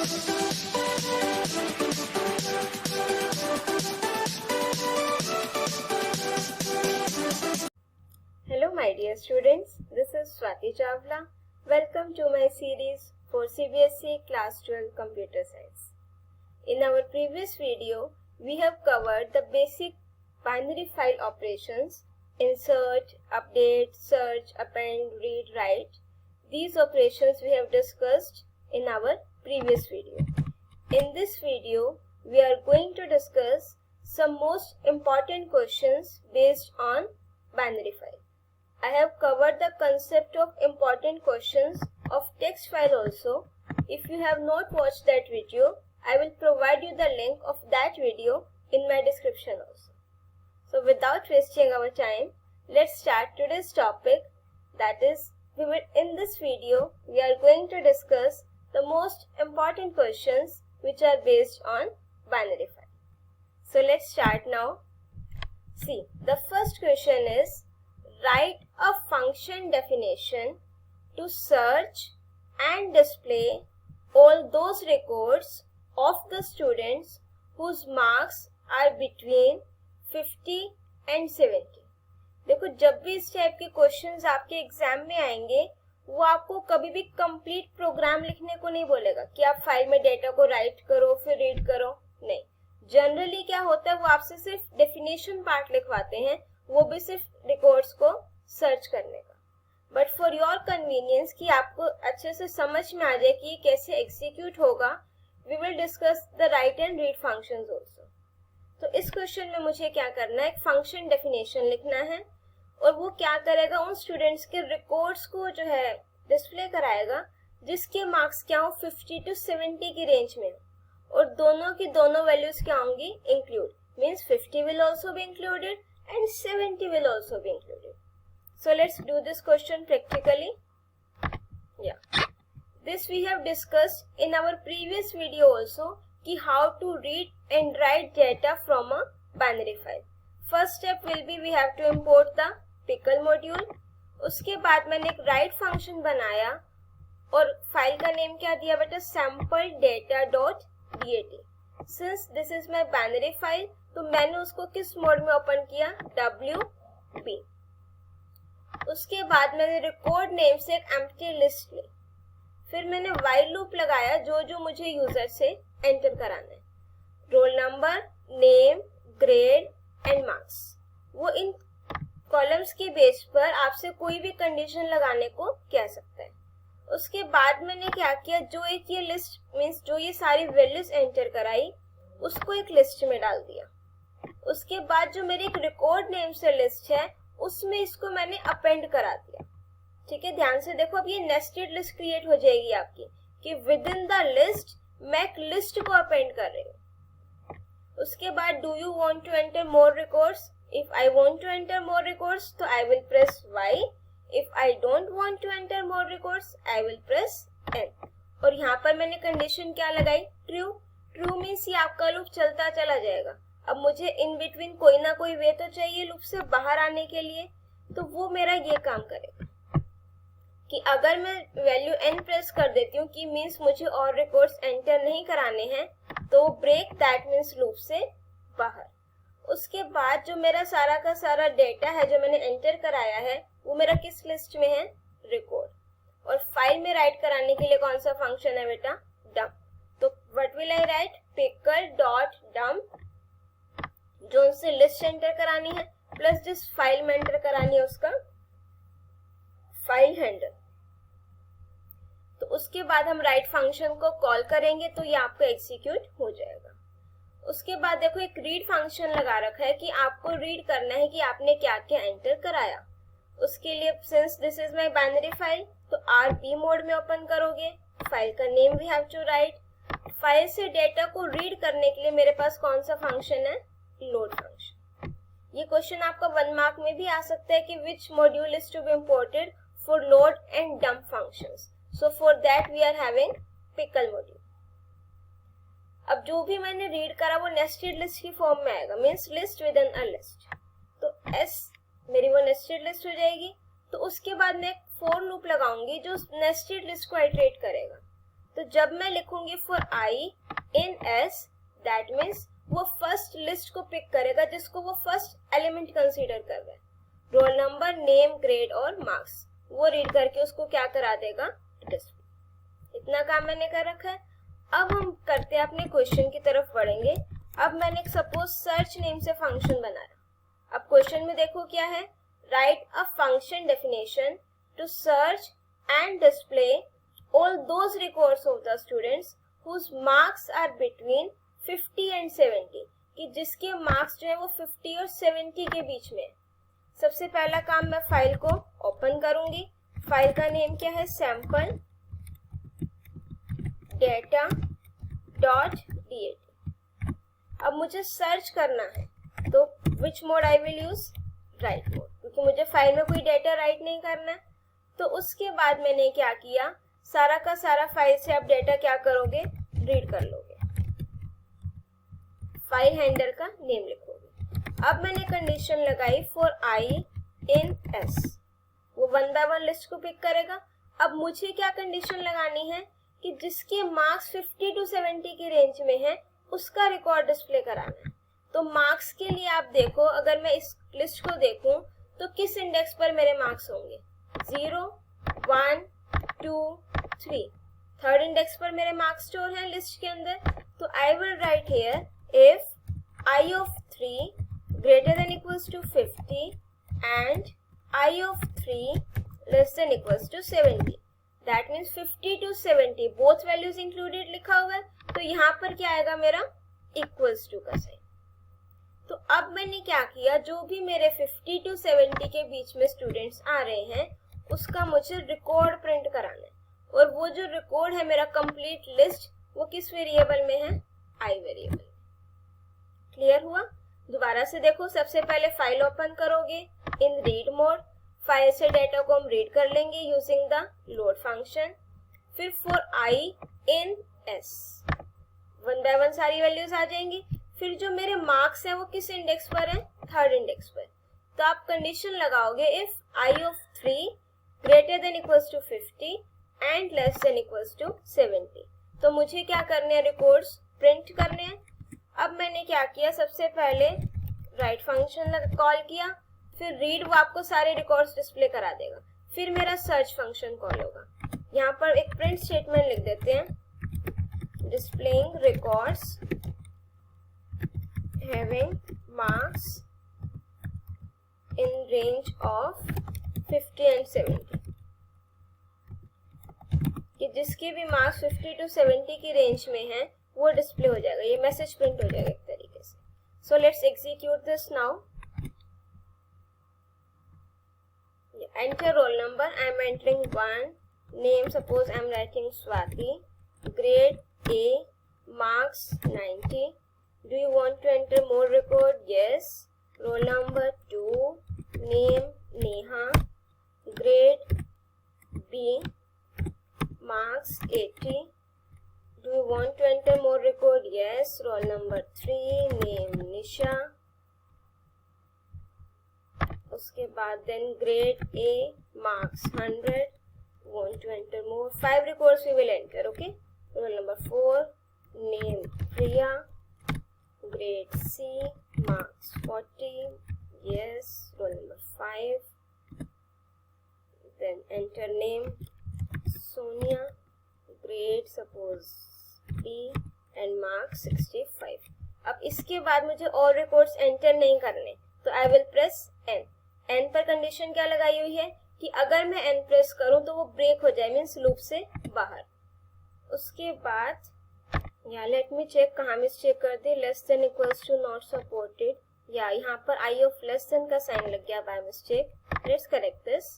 Hello my dear students, this is Swati Chavla. Welcome to my series for CBSE Class 12 Computer Science. In our previous video, we have covered the basic binary file operations: insert, update, search, append, read, write. These operations we have discussed in our previous video. In this video, we are going to discuss some most important questions based on binary file. I have covered the concept of important questions of text file also. If you have not watched that video, I will provide you the link of that video in my description also. So without wasting our time, let's start today's topic. That is, in this video, we are going to discuss the most important questions which are based on binary file. So let's start now. See, the first question is, write a function definition to search and display all those records of the students whose marks are between 50 and 70. देखो, जब भी इस type के questions आपके exam में आएंगे, वो आपको कभी भी कंप्लीट प्रोग्राम लिखने को नहीं बोलेगा कि आप फाइल में डेटा को राइट करो फिर रीड करो. नहीं, जनरली क्या होता है, वो आपसे सिर्फ डेफिनेशन पार्ट लिखवाते हैं, वो भी सिर्फ रिकॉर्ड्स को सर्च करने का. बट फॉर योर कन्वीनियंस, कि आपको अच्छे से समझ में आ जाए कि ये कैसे एग्जीक्यूट होगा, we will discuss the write and read functions also. तो इस क्वेश्चन में मुझे क्या करना है, एक फंक्शन डेफिनेशन लिखना है और वो क्या करेगा, उन स्टूडेंट्स के रिकॉर्ड्स को जो है डिस्प्ले कराएगा जिसके मार्क्स क्या हो 50 to 70 की रेंज में, और दोनों की दोनों वैल्यूज क्या होंगी, include. Means 50 will also be included and 70 will also be included. So let's do this question practically. Yeah, this we have discussed in our previous video also, कि how to read and write data from a binary file. First step will be we have to import the pickle module. उसके बाद मैंने एक write function बनाया और file का name क्या दिया बेटा, sample data.dat. Since this is my binary file, तो मैंने उसको किस मोड में ओपन किया, WB. उसके बाद मैंने रिकॉर्ड नेम से एक एम्प्टी लिस्ट ली. फिर मैंने व्हाइल लूप लगाया जो जो मुझे यूजर से एंटर कराना है, roll number, name, grade and marks. वो इन कॉलम्स के बेस पर आपसे कोई भी कंडीशन लगाने को कह सकता है. उसके बाद मैंने क्या किया, जो एक ये लिस्ट मीन्स जो ये सारी वैल्यूज एंटर कराई उसको एक लिस्ट में डाल दिया. उसके बाद जो मेरी एक रिकॉर्ड नेम से लिस्ट है उसमें इसको मैंने अपेंड करा दिया. ठीक है, ध्यान से देखो, अब ये नेस्टेड लिस्ट क्रिएट हो जाएगी आपकी, कि विद इन द लिस्ट मैं एक लिस्ट को अपेंड कर रही हूँ. उसके बाद do you want to enter more records. If I want to enter more records तो I will press Y. If I don't want to enter more records I will press N. और यहाँ पर मैंने कंडीशन क्या लगाई, true. True means ये आपका loop चलता चला जाएगा. अब मुझे इन बिटवीन कोई ना कोई वे तो चाहिए लूप से बाहर आने के लिए, तो वो मेरा ये काम करेगा कि अगर मैं वैल्यू n प्रेस कर देती हूँ कि मीन्स मुझे और रिकॉर्ड्स एंटर नहीं कराने हैं, तो ब्रेक दैट मीन्स लूप से बाहर. उसके बाद जो मेरा सारा का सारा डेटा है जो मैंने एंटर कराया है वो मेरा किस लिस्ट में है, रिकॉर्ड. और फाइल में राइट कराने के लिए कौन सा फंक्शन है बेटा, डम्प. तो what will I right, pickle.dump, जो उनसे लिस्ट एंटर करानी है प्लस जिस फाइल में एंटर करानी है उसका फाइल हैंडल. तो उसके बाद हम राइट फंक्शन को कॉल करेंगे तो ये आपको एग्जीक्यूट हो जाएगा. उसके बाद देखो एक रीड फंक्शन लगा रखा है कि आपको रीड करना है कि आपने क्या क्या एंटर कराया. उसके लिए since this is my binary file तो RB मोड में ओपन करोगे. फाइल का name we have to write. File से डेटा को रीड करने के लिए मेरे पास कौन सा फंक्शन है, लोड फंक्शन. ये क्वेश्चन आपका 1 मार्क में भी आ सकता है कि which module is to be imported for load and dump functions. So for that we are having pickle module. अब जो भी मैंने रीड करा वो नेस्टेड लिस्ट की फॉर्म में आएगा, means list with in a list. तो S मेरी वो नेस्टेड लिस्ट हो जाएगी. तो उसके बाद मैं एक फॉर लूप लगाऊंगी जो नेस्टेड लिस्ट को आइटरेट करेगा. तो जब मैं लिखूंगी for I in S, that means वो फर्स्ट लिस्ट को पिक करेगा जिसको वो फर्स्ट एलिमेंट कंसीडर कर रहा है। रोल नंबर, नेम, ग्रेड और मार्क्स वो रीड करके उसको क्या करा देगा, डिस्प्ले। इतना काम मैंने कर रखा है। अब हम करते हैं अपने क्वेश्चन की तरफ बढ़ेंगे। अब मैंने एक सपोज सर्च नेम से फंक्शन बनाया। अब क्वेश्चन में देखो क्या है, write a function definition to search and display all those records of the students whose marks are between 50 and 70, कि जिसके मार्क्स जो है वो 50 और 70 के बीच में। सबसे पहला काम, मैं फाइल को ओपन करूंगी। फाइल का नेम क्या है, सैंपल डेटा डॉट dat। अब मुझे सर्च करना है, तो which mode I will use, right mode, क्योंकि मुझे फाइल में कोई डेटा राइट नहीं करना है। तो उसके बाद मैंने क्या किया, सारा का सारा फाइल से आप डेटा क्या करोगे, रीड कर लोगे। फाइल हैंडलर का नेम लिखोगे। अब मैंने कंडीशन लगाई फॉर आई इन एस, वो 1 बाय 1 लिस्ट को पिक करेगा। अब मुझे क्या कंडीशन लगानी है कि जिसके मार्क्स 50 टू 70 की रेंज में है उसका रिकॉर्ड डिस्प्ले कराना है। तो मार्क्स के लिए आप देखो, अगर मैं इस लिस्ट को देखूं तो किस इंडेक्स पर मेरे मार्क्स होंगे, 0, 1, 2, 3। थर्ड इंडेक्स पर मेरे मार्क्स स्टोर हैं लिस्ट के अंदर। तो I will right here if I of 3 greater than equals to 50 and I of 3 less than equals to 70, that means 50 to 70 both values included लिखा हुआ है। तो यहाँ पर क्या आएगा मेरा, equals to का साइन। तो अब मैंने क्या किया, जो भी मेरे 50 to 70 के बीच में स्टूडेंट्स आ रहे हैं उसका मुझे रिकॉर्ड प्रिंट कराना है। और वो जो रिकॉर्ड है मेरा कंप्लीट लिस्ट, वो किस वेरिएबल में है, आई वेरिएबल। क्लियर हुआ? दोबारा से देखो, सबसे पहले फाइल ओपन करोगे इन रीड मोड। फाइल से डेटा को हम रीड कर लेंगे यूजिंग द लोड फंक्शन। फिर for I in s 1 by 1 सारी वैल्यूज आ जाएंगी। फिर जो मेरे मार्क्स हैं वो किस इंडेक्स पर है, थर्ड इंडेक्स पर। तो आप कंडीशन लगाओगे if I of 3 greater than equals to 50 and less than equals to 70। तो मुझे क्या करने हैं, रिकॉर्ड्स प्रिंट करने हैं। अब मैंने क्या किया, सबसे पहले राइट फंक्शन कॉल किया, फिर रीड, वो आपको सारे रिकॉर्ड्स डिस्प्ले करा देगा। फिर मेरा सर्च फंक्शन कॉल होगा। यहाँ पर एक प्रिंट स्टेटमेंट लिख देते हैं, displaying records having marks in range of 50 and 70, कि जिसके भी मार्क्स 50 टू 70 की रेंज में है वो डिस्प्ले हो जाएगा, ये मैसेज प्रिंट हो जाएगा एक तरीके से। सो let's execute this now. Enter roll number, I am entering 1, name suppose I am writing Swati, grade A, marks 90. Do you want to enter more record? Yes. Roll number 2, name Neha, grade B, marks 80. Do you want to enter more record? Yes. Roll number 3, name Nisha. उसके बाद then grade A, marks 100. Want to enter more? 5 records we will enter. Okay. Roll number 4, name Priya, grade C, marks 40. Yes. Roll number 5. Then enter name Sonia, grade suppose B and marks 65. अब इसके बाद मुझे और records enter नहीं करने, तो I will press N. N पर condition क्या लगाई हुई है कि अगर मैं N प्रेस करूं तो वो ब्रेक हो जाए, मीन्स लूप से बाहर। उसके बाद या लेट मी चेक, कहाँ मिस्टेक कर दी, less than equals to not supported, या यहाँ पर आई ऑफ लेस देन का साइन लग गया by mistake. Let's correct this,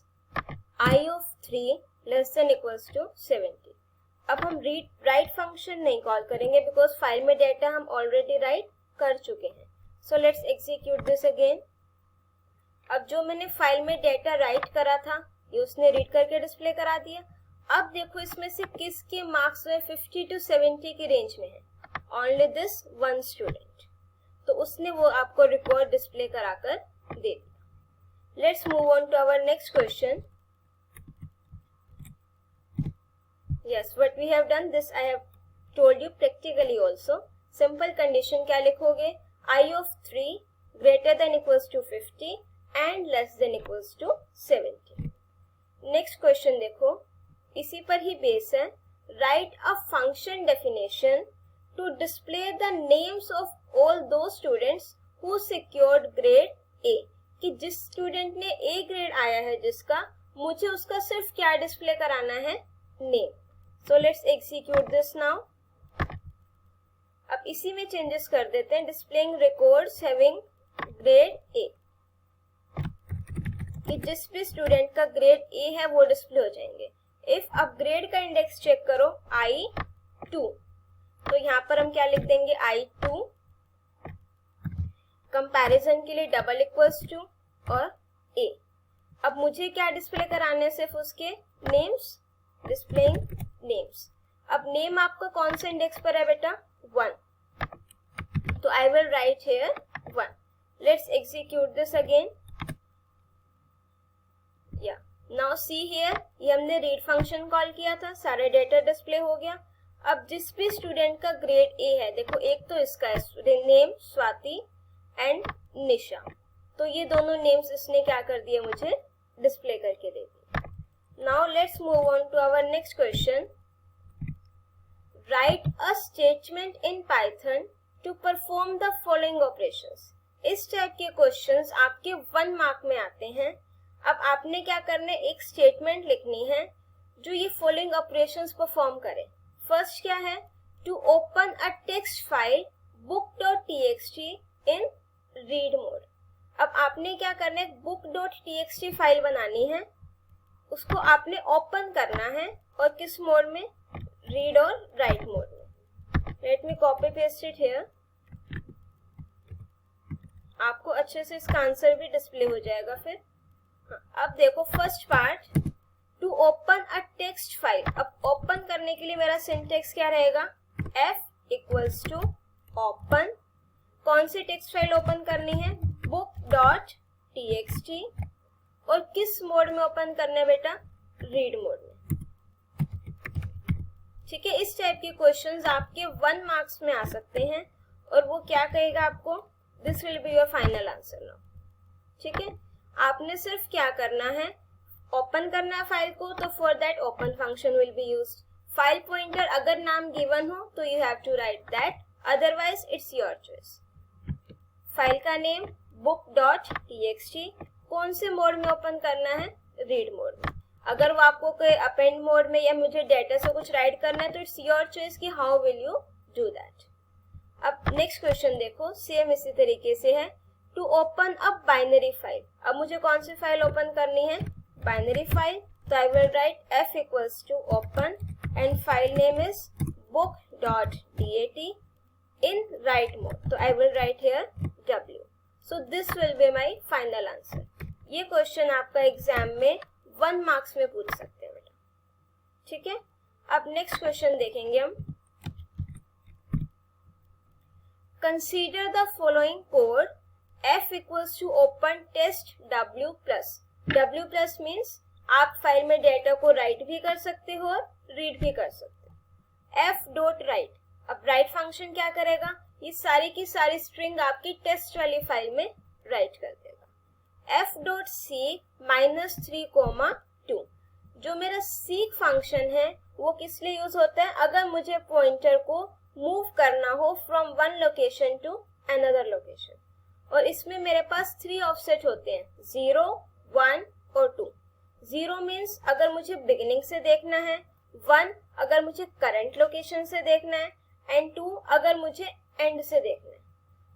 I of 3 less than equals to 70। अब हम राइट फंक्शन नहीं कॉल करेंगे बिकॉज फाइल में डेटा हम ऑलरेडी राइट कर चुके हैं। So let's execute this again. अब जो मैंने फाइल में डेटा राइट करा था ये उसने रीड करके डिस्प्ले करा दिया। अब देखो इसमें से किसके मार्क्स जो है 50 टू 70 की रेंज में है, ओनली दिस वन स्टूडेंट, तो उसने वो आपको रिकॉर्ड डिस्प्ले कराकर दे दिया। Let's move on to our next question. Yes, what we have done, this I have told you practically also. Simple condition क्या लिखोगे? I of 3 greater than equals to 50 and less than equals to 70. Next question देखो, इसी पर ही base है. Write a function definition to display the names of all दो students who secured grade A. कि जिस स्टूडेंट ने ए ग्रेड आया है जिसका, मुझे उसका सिर्फ क्या डिस्प्ले कराना है? Name. So let's execute this now. अब इसी में चेंजेस कर देते हैं. Displaying records having grade A, कि जिस भी स्टूडेंट का ग्रेड ए है वो डिस्प्ले हो जाएंगे. इफ अब ग्रेड का इंडेक्स चेक करो I2, तो यहाँ पर हम क्या लिख देंगे? I2. कंपैरिजन के लिए डबल इक्वल्स टू और ए. अब मुझे क्या डिस्प्ले कराने? सिर्फ उसके नेम्स. Displaying names. अब नेम आपका कौन से इंडेक्स पर है बेटा? 1. तो I will right here 1. Let's execute this again. या नाउ सी हियर, ये हमने रीड फंक्शन कॉल किया था, सारे डेटा डिस्प्ले हो गया. अब जिस भी स्टूडेंट का ग्रेड ए है, देखो एक तो इसका है नेम स्वाति एंड निशा, तो ये दोनों नेम्स इसने क्या कर दिए? मुझे डिस्प्ले करके दे दिए. Now let's move on to our next question. Write a statement in Python to perform the following operations. इस टाइप के क्वेश्चंस आपके 1 मार्क में आते हैं. अब आपने क्या करना है? एक स्टेटमेंट लिखनी है जो ये फॉलोइंग ऑपरेशंस परफॉर्म करे. फर्स्ट क्या है? To open a text file book.txt in read mode. अब आपने क्या करना है? book.txt फाइल बनानी है, उसको आपने ओपन करना है. और किस मोड में? रीड और राइट मोड में. Late me copy paste it here. आपको अच्छे से इसका आंसर भी डिस्प्ले हो जाएगा फिर. अब देखो first part, to open a text file. अब ओपन करने के लिए मेरा सिंटेक्स क्या रहेगा? F equals to open. कौन सी टेक्स्ट फाइल ओपन करनी है? book.txt. और किस मोड में ओपन करना है बेटा? रीड मोड में. ठीक है, इस टाइप के क्वेश्चंस आपके 1 मार्क्स में आ सकते हैं. और वो क्या कहेगा आपको? This will be your final answer now. ठीक है, आपने सिर्फ क्या करना है? ओपन करना है फाइल को, तो for that open function will be used. File pointer अगर नाम गिवन हो तो you have to write that, otherwise it's your choice. File का नेम book.txt. कौन से मोड में ओपन करना है? रीड मोड में. अगर वो आपको कोई अपेंड मोड में या मुझे डेटा से कुछ राइट करना है तो इट्स योर चॉइस कि how will you do that. अब नेक्स्ट क्वेश्चन देखो, सेम इसी तरीके से है. To open a binary file. अब मुझे कौन सी फाइल ओपन करनी है? Binary file. तो I will write F equals to open and file name is book.dat in write mode. तो I will write here W. So this will be my final answer. ये question आपका exam में 1 marks में पूछ सकते हैं बेटा. ठीक है, अब नेक्स्ट क्वेश्चन देखेंगे हम. Consider the following code. F equals to open test W plus. W plus means आप फाइल में डेटा को राइट भी कर सकते हो और रीड भी कर सकते हो. F dot right. अब राइट फंक्शन क्या करेगा? ये सारी की सारी स्ट्रिंग आपकी टेस्ट वाली फाइल में राइट कर देगा. F डॉट सीक -3, जो मेरा सीक फंक्शन है वो किस लिए यूज होता है? अगर मुझे पॉइंटर को मूव करना हो from one location to another location. और इसमें मेरे पास 3 ऑफसेट होते हैं, 0, 1 और 2. 0 मीन्स अगर मुझे बिगिनिंग से देखना है, 1 अगर मुझे करंट लोकेशन से देखना है, एंड 2 अगर मुझे एंड से देखना है.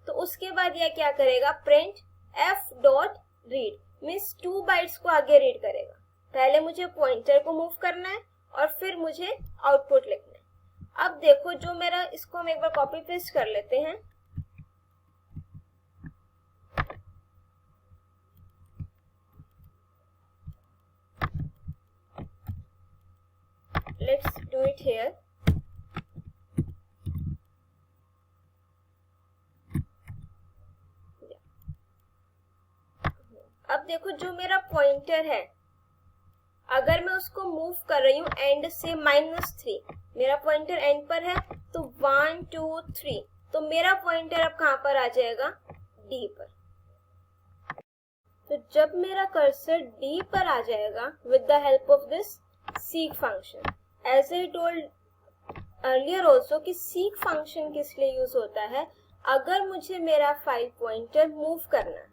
तो उसके बाद यह क्या करेगा? Print F dot read means 2 bytes को आगे रीड करेगा. पहले मुझे पॉइंटर को मूव करना है और फिर मुझे आउटपुट लिखना है. अब देखो जो मेरा, इसको हम एक बार कॉपी पेस्ट कर लेते हैं. Let's do it here. अब देखो जो मेरा पॉइंटर है, अगर मैं उसको मूव कर रही हूँ एंड से -3, मेरा पॉइंटर एंड पर है, तो 1 2 3, तो मेरा पॉइंटर अब कहाँ पर आ जाएगा, डी पर। तो जब मेरा कर्सर डी पर आ जाएगा with the help of this seek function, as I told earlier also कि सीक फंक्शन किस लिए यूज होता है, अगर मुझे मेरा फाइल पॉइंटर मूव करना है,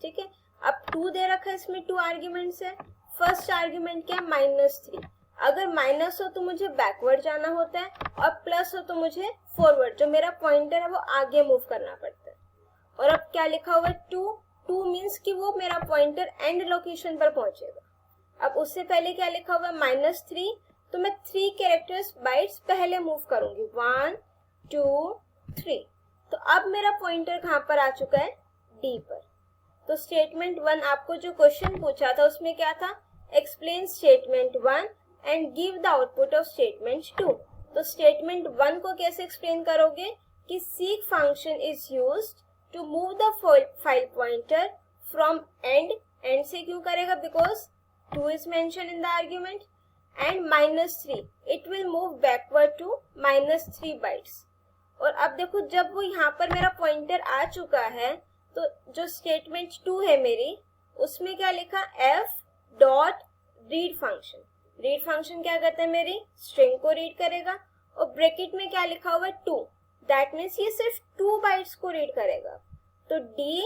ठीक है। अब 2 दे रखा है, इसमें 2 आर्ग्यूमेंट्स है। फर्स्ट आर्ग्यूमेंट क्या है, -3। अगर माइनस हो तो मुझे बैकवर्ड जाना होता है, और प्लस हो तो मुझे फॉरवर्ड, जो मेरा पॉइंटर है वो आगे मूव करना पड़ता है। और अब क्या लिखा हुआ है, 2 मीन्स कि वो मेरा पॉइंटर एंड लोकेशन पर पहुंचेगा। अब उससे पहले क्या लिखा हुआ है, -3, तो मैं 3 कैरेक्टर्स बाइट्स पहले मूव करूंगी, 1 2 3। तो अब मेरा पॉइंटर कहाँ पर आ चुका है, डी पर। तो स्टेटमेंट 1 आपको जो क्वेश्चन पूछा था उसमें क्या था, explain statement 1 and give the output of statement 2। तो स्टेटमेंट 1 को कैसे एक्सप्लेन करोगे कि seek function is used to move the file pointer from end से क्यों करेगा, because 2 is mention in the argument, and -3 it will move backward to -3 bytes. और अब देखो जब वो यहाँ पर मेरा पॉइंटर आ चुका है, तो जो स्टेटमेंट 2 है मेरी, उसमें क्या लिखा, f.read फंक्शन। रीड फंक्शन क्या करता है, मेरी स्ट्रिंग को रीड करेगा, और ब्रैकेट में क्या लिखा हुआ है, 2, दैट मीन्स ये सिर्फ 2 बाइट्स को रीड करेगा। तो D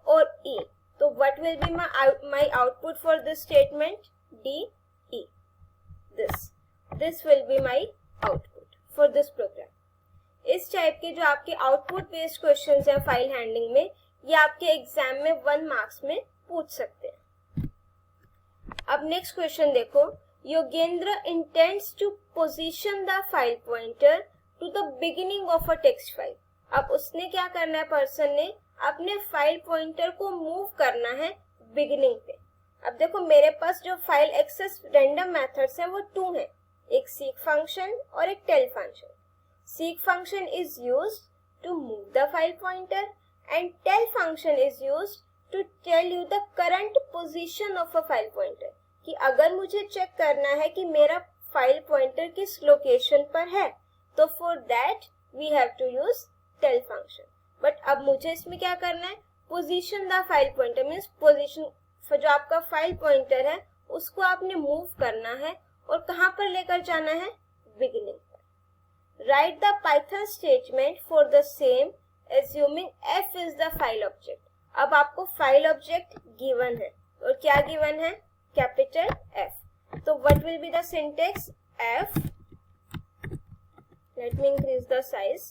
और E, तो what will be my output for this statement, D E, this will be my output for this program. इस टाइप के जो आपके आउटपुट बेस्ड क्वेश्चंस हैं फाइल हैंडलिंग में, ये आपके एग्जाम में 1 मार्क्स में पूछ सकते हैं। अब नेक्स्ट क्वेश्चन देखो, Yogendra intends to position the file pointer to the beginning of a text file. अब उसने क्या करना है, पर्सन ने अपने फाइल पॉइंटर को मूव करना है बिगिनिंग पे। अब देखो मेरे पास जो फाइल एक्सेस रैंडम मेथड्स हैं वो 2 हैं, एक सीक फंक्शन और एक tell function. Seek function is used to move the file pointer and tell function is used to tell you the current position of a file pointer, कि अगर मुझे check करना है कि मेरा फाइल पॉइंटर किस लोकेशन पर है, तो for that we have to use tell function। But अब मुझे इसमें क्या करना है, position the file pointer means position, जो आपका फाइल पॉइंटर है उसको आपने मूव करना है और कहाँ पर लेकर जाना है, बिगिनिंग पर। Right the Python statement for the same assuming f is the file object। अब आपको फाइल ऑब्जेक्ट गिवन है, और क्या गिवन है, कैपिटल F। तो what will be the syntax, f, let me increase the size,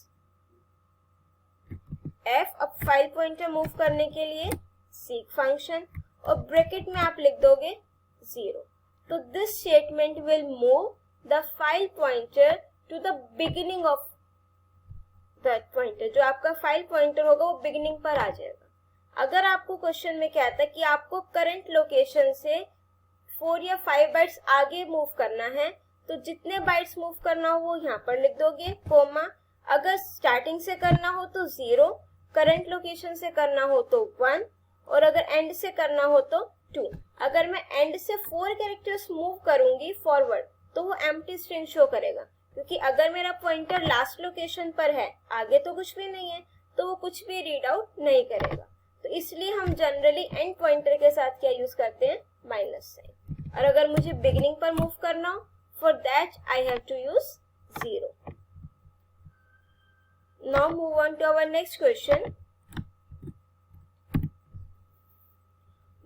f। अब file pointer move करने के लिए सीक फंक्शन, और ब्रैकेट में आप लिख दोगे 0। तो this statement will move the file pointer to the beginning of that pointer, जो आपका फाइल पॉइंटर होगा वो बिगिनिंग पर आ जाएगा। अगर आपको क्वेश्चन में कहता है कि आपको करंट लोकेशन से 4 या 5 बाइट्स आगे मूव करना है, तो जितने बाइट्स मूव करना हो वो यहाँ पर लिख दोगे, कोमा। अगर स्टार्टिंग से करना हो तो 0, करंट लोकेशन से करना हो तो 1, और अगर एंड से करना हो तो 2। अगर मैं एंड से 4 कैरेक्टर्स मूव करूंगी फॉरवर्ड, तो वो एम्प्टी स्ट्रिंग शो करेगा, क्योंकि अगर मेरा पॉइंटर लास्ट लोकेशन पर है, आगे तो कुछ भी नहीं है, तो वो कुछ भी रीड आउट नहीं करेगा। तो इसलिए हम जनरली एंड पॉइंटर के साथ क्या यूज करते हैं, माइनस साइन। और अगर मुझे बिगिनिंग पर मूव करना हो, for that I have to use 0। Now move on to our next question.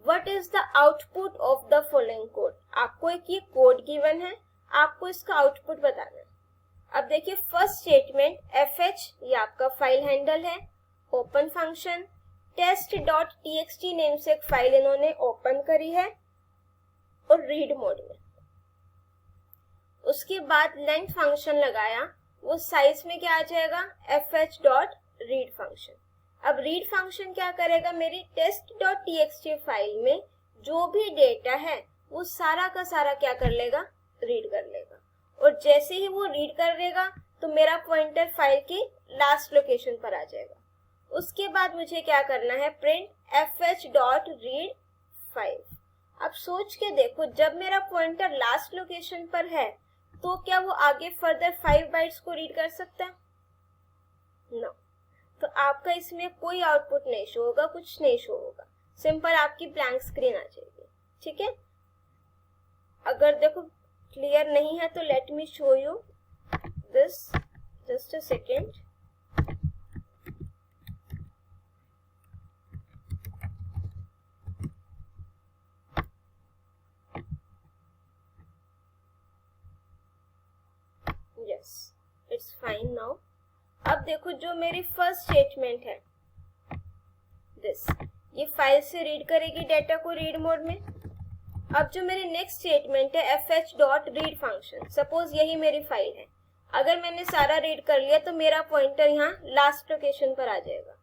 What is the output of the following code. आपको एक ये कोड गिवन है, आपको इसका आउटपुट बताना है। अब देखिए फर्स्ट स्टेटमेंट fh, ये आपका फाइल हैंडल है, ओपन फंक्शन, test.txt नेम से एक फाइल इन्होंने ओपन करी है और रीड मोड में। उसके बाद लेंथ फंक्शन लगाया, वो साइज में क्या आ जाएगा, fh.read फंक्शन। अब रीड फंक्शन क्या करेगा, मेरी test.txt फाइल में जो भी डेटा है वो सारा का सारा क्या कर लेगा, रीड कर लेगा। और जैसे ही वो रीड कर लेगा तो मेरा पॉइंटर फाइल की लास्ट लोकेशन पर आ जाएगा। उसके बाद मुझे क्या करना है, प्रिंट fh.read फाइल। अब सोच के देखो, जब मेरा पॉइंटर लास्ट लोकेशन पर है तो क्या वो आगे फर्दर 5 बाइट्स को रीड कर सकता है? नो। तो आपका इसमें कोई आउटपुट नहीं शो होगा, कुछ नहीं शो होगा, सिंपल आपकी ब्लैंक स्क्रीन आ जाएगी। ठीक है, अगर देखो क्लियर नहीं है तो let me show you this, just a second. Yes, it's fine now. अब देखो जो मेरी फर्स्ट स्टेटमेंट है दिस, ये फाइल से रीड करेगी डेटा को रीड मोड में। अब जो मेरी नेक्स्ट स्टेटमेंट है fh.read फंक्शन, सपोज यही मेरी फाइल है, अगर मैंने सारा रीड कर लिया तो मेरा पॉइंटर यहाँ लास्ट लोकेशन पर आ जाएगा।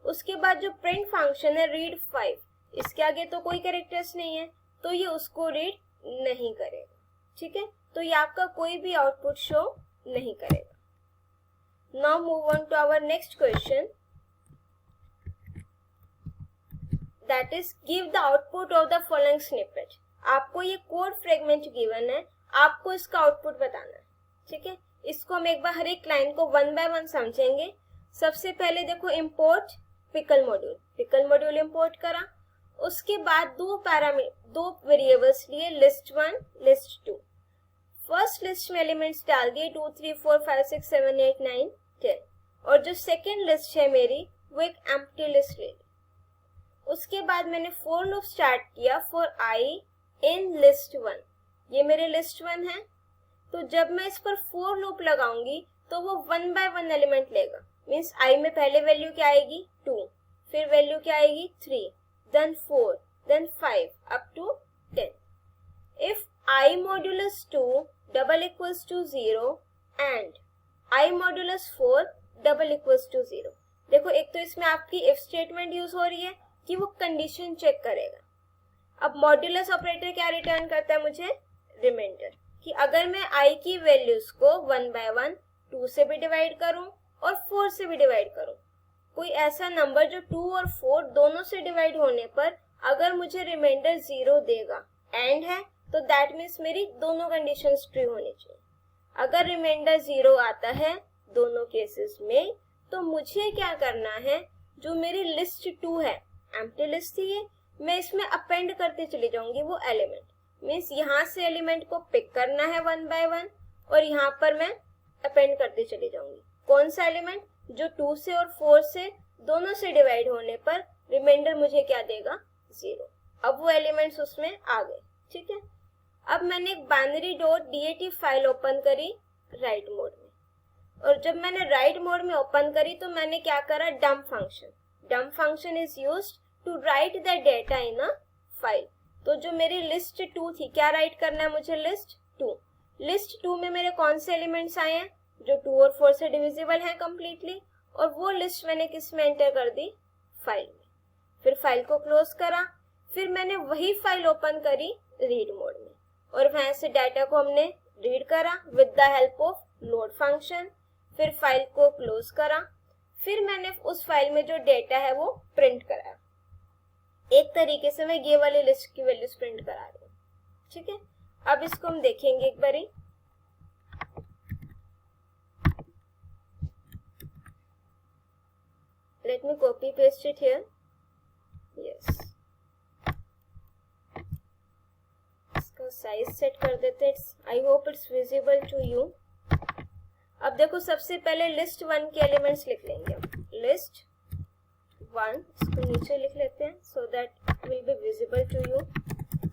उसके बाद जो प्रिंट फंक्शन है read 5, इसके आगे तो कोई कैरेक्टर्स नहीं है तो ये उसको रीड नहीं करेगा। ठीक है, तो ये आपका कोई भी आउटपुट शो नहीं करेगा। Now move on to our next question, that is give the output of the following snippet। आपको ये कोड फ्रेगमेंट गिवन है, आपको इसका आउटपुट बताना है। ठीक है, इसको हम एक बार हर एक लाइन को वन बाय वन समझेंगे। सबसे पहले देखो import pickle module, pickle module import करा, उसके बाद दो वेरिएबल्स लिए लिस्ट 1 लिस्ट 2। फर्स्ट लिस्ट में एलिमेंट्स डाल दिए 2 3 4 5 6 7 8 9 10, और जो सेकेंड लिस्ट है मेरी वो एक एम्प्टी लिस्ट ले ली। उसके बाद मैंने फॉर लूप स्टार्ट किया फॉर आई इन लिस्ट 1, ये मेरे लिस्ट 1 है, तो जब मैं इस पर फॉर लूप लगाऊंगी तो वो 1 बाय 1 एलिमेंट लेगा। मीन्स आई में पहले वैल्यू क्या आएगी 2, फिर वैल्यू क्या आएगी 3, then 4, then 5 up to 10। If I modulus 2 double equals to 0 and I modulus 4 double equals to 0। देखो एक तो इसमें आपकी इफ स्टेटमेंट यूज हो रही है कि वो कंडीशन चेक करेगा। अब मॉड्यूलस ऑपरेटर क्या रिटर्न करता है मुझे, रिमाइंडर, कि अगर मैं आई की वैल्यूज को 1 बाय 1 2 से भी डिवाइड करूं और 4 से भी डिवाइड करूं, कोई ऐसा नंबर जो 2 और 4 दोनों से डिवाइड होने पर अगर मुझे रिमाइंडर 0 देगा, एंड है, तो दैट मीन्स मेरी दोनों कंडीशंस ट्रू होनी चाहिए। अगर रिमाइंडर 0 आता है दोनों केसेस में, तो मुझे क्या करना है, जो मेरी लिस्ट 2 है, एम्प्टी लिस्ट थी ये, मैं इसमें अपेंड करते चली जाऊंगी वो एलिमेंट। मीन्स यहाँ से एलिमेंट को पिक करना है 1 बाय 1 और यहाँ पर मैं अपेंड करते चली जाऊंगी। कौन सा एलिमेंट, जो 2 से और 4 से दोनों से डिवाइड होने पर रिमाइंडर मुझे क्या देगा 0। अब वो एलिमेंट्स उसमें आ गए। ठीक है, अब मैंने एक binary.dat फाइल ओपन करी राइट मोड में, और जब मैंने राइट मोड में ओपन करी तो मैंने क्या करा, dump function. Dump function is used to write the data in a file. तो जो मेरी लिस्ट 2 थी, क्या राइट करना है मुझे, लिस्ट 2। लिस्ट 2 में मेरे कौन से एलिमेंट्स आए हैं, जो 2 और 4 से डिविजिबल हैं कंप्लीटली, और वो लिस्ट मैंने किस में एंटर कर दी, फाइल में। फिर फाइल को क्लोज करा, फिर मैंने वही फाइल ओपन करी रीड मोड में, और वहां से डाटा को हमने रीड करा with the help of load function. फिर फाइल को क्लोज करा, फिर मैंने उस फाइल में जो डेटा है वो प्रिंट करा। एक तरीके से मैं ये वाली लिस्ट की वैल्यूज प्रिंट करा रही हूँ। ठीक है, अब इसको हम देखेंगे एक बारी। Let me copy paste it here. Yes, इसका साइज सेट कर देते हैं। I hope it's visible to you. अब देखो सबसे पहले लिस्ट 1 के एलिमेंट्स लिख लेंगे। लिस्ट 1, इसको नीचे लिख लेते हैं so that it will be visible to you.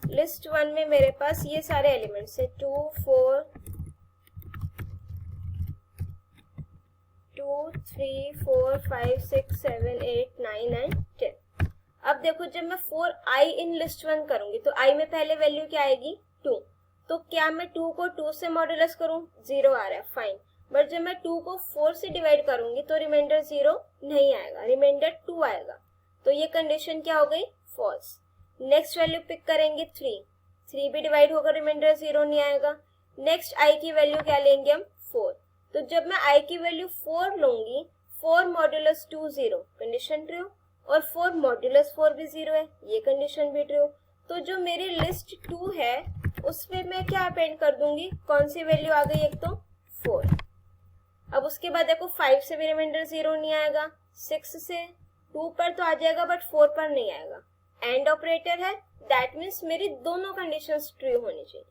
List 1 में मेरे पास ये सारे एलिमेंट्स है 2 4 2 3 4 5 6 7 8 9 एंड 10। अब देखो जब मैं 4 आई इन लिस्ट 1 करूंगी तो आई में पहले वैल्यू क्या आएगी 2। तो क्या मैं 2 को 2 से मॉड्यूलस करूं, 0 आ रहा है, फाइन। बट जब मैं 2 को 4 से डिवाइड करूंगी तो रिमाइंडर 0 नहीं आएगा, रिमाइंडर 2 आएगा। तो ये कंडीशन क्या हो गई, फॉल्स। नेक्स्ट वैल्यू पिक करेंगे 3 भी डिवाइड होकर रिमाइंडर 0 नहीं आएगा। नेक्स्ट आई की वैल्यू क्या लेंगे हम, 4। तो जब मैं आई की वैल्यू 4 लूंगी, 4 मॉड्यूलस 2 0, कंडीशन ट्रू, और 4 मॉड्यूलस 4 भी 0 है, ये कंडीशन भी ट्रू। तो जो मेरी लिस्ट 2 है उसमें मैं क्या अपेंड कर दूंगी, कौन सी वैल्यू आ गई, एक तो 4। अब उसके बाद देखो 5 से भी रिमाइंडर 0 नहीं आएगा, 6 से 2 पर तो आ जाएगा बट 4 पर नहीं आएगा। एंड ऑपरेटर है, दैट मीन्स मेरी दोनों कंडीशंस ट्रू होनी चाहिए।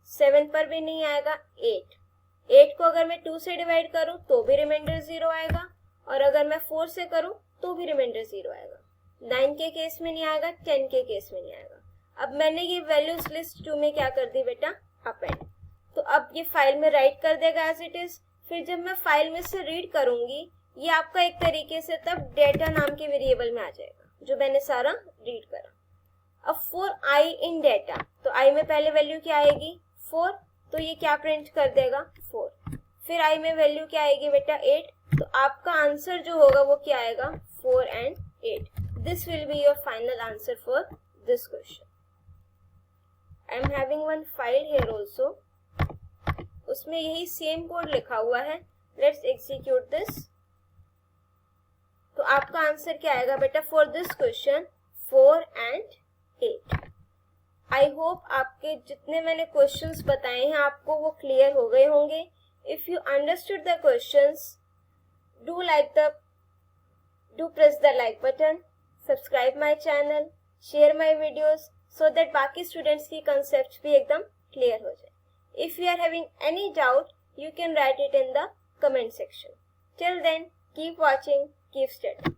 7 पर भी नहीं आएगा। 8 को अगर मैं 2 से डिवाइड करूं तो भी रिमाइंडर 0 आएगा, और अगर मैं 4 से करूं तो भी रिमाइंडर 0 आएगा। 9 के केस में नहीं आएगा, 10 के केस में नहीं आएगा। अब मैंने ये वैल्यूज लिस्ट 2 में क्या कर दी बेटा, अपेंड। तो अब ये फाइल में राइट कर देगा एज इट इज। फिर जब मैं फाइल में से रीड करूंगी, ये आपका एक तरीके से तब डेटा नाम के वेरिएबल में आ जाएगा, जो मैंने सारा रीड करा। अब फॉर i इन डेटा, तो i में पहले वैल्यू क्या आएगी, 4, तो ये क्या प्रिंट कर देगा, 4। फिर i में वैल्यू क्या आएगी बेटा, 8, तो आपका आंसर जो होगा वो क्या आएगा, 4 and 8। This will be your final answer for this question. I am having one file here also. उसमें यही सेम कोड लिखा हुआ है। Let's execute this. तो आपका आंसर क्या आएगा बेटा for this question, 4 and 8। I hope आपके जितने मैंने क्वेश्चंस बताए हैं आपको वो क्लियर हो गए होंगे। If you understood the questions, do press the like button, subscribe my channel, share my videos so that बाकी स्टूडेंट्स की कंसेप्ट भी एकदम क्लियर हो जाए। If you are having any doubt, you can write it in the comment section. Till then, keep watching, keep studying.